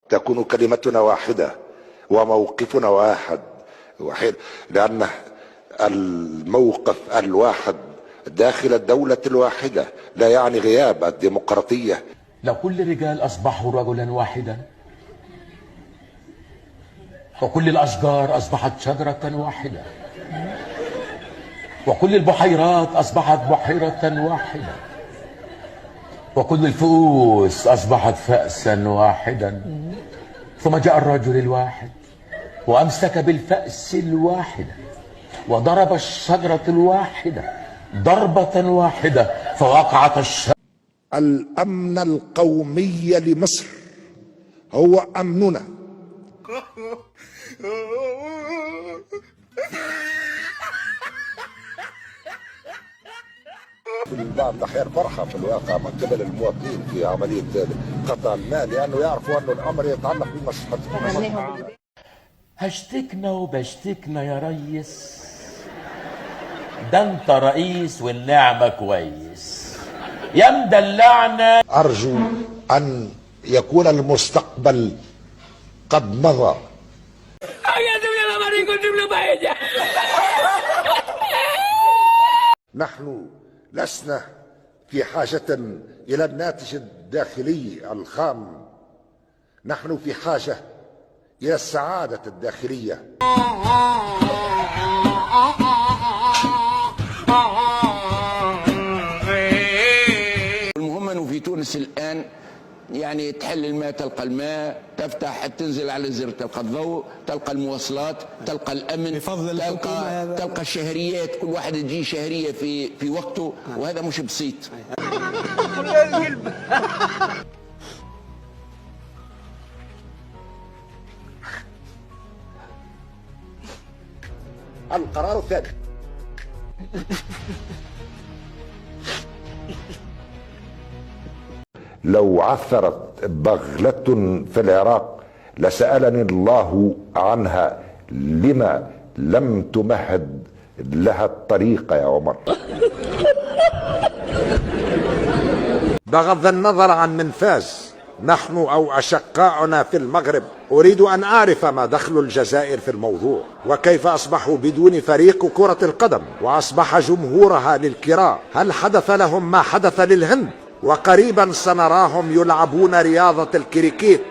تكون كلمتنا واحدة وموقفنا واحد، لأن الموقف الواحد داخل الدولة الواحدة لا يعني غياب الديمقراطية. لو كل الرجال أصبحوا رجلا واحدا، وكل الأشجار أصبحت شجرة واحدة، وكل البحيرات أصبحت بحيرة واحدة، وكل الفؤوس أصبحت فأسا واحدا، ثم جاء الرجل الواحد وأمسك بالفأس الواحدة وضرب الشجرة الواحدة ضربة واحدة فوقعت الشجرة. الأمن القومي لمصر هو أمننا. في بعض الأحيان فرحة في الواقع من قبل المواطنين في عملية قطع المال، لأنه يعرفوا أن الأمر يتعلق بمصلحتهم. هشتكنا وبشتكنا يا ريس، ده انت رئيس والنعمة كويس يا مدلعنا. أرجو أن يكون المستقبل قد مضى. نحن لسنا في حاجة إلى الناتج الداخلي الخام، نحن في حاجة إلى السعادة الداخلية. المهم أنه في تونس الآن يعني تحل الماء تلقى الماء، تفتح تنزل على الزر تلقى الضوء، تلقى المواصلات، تلقى الأمن، تلقى الشهريات، كل واحد تجي شهرية في وقته، وهذا مش بسيط. القرار الثاني، لو عثرت بغلة في العراق لسألني الله عنها لما لم تمهد لها الطريق يا عمر. بغض النظر عن من فاز، نحن أو أشقاؤنا في المغرب، أريد أن أعرف ما دخل الجزائر في الموضوع، وكيف أصبحوا بدون فريق كرة القدم وأصبح جمهورها للكراء. هل حدث لهم ما حدث للهند؟ وقريبا سنراهم يلعبون رياضة الكريكيت.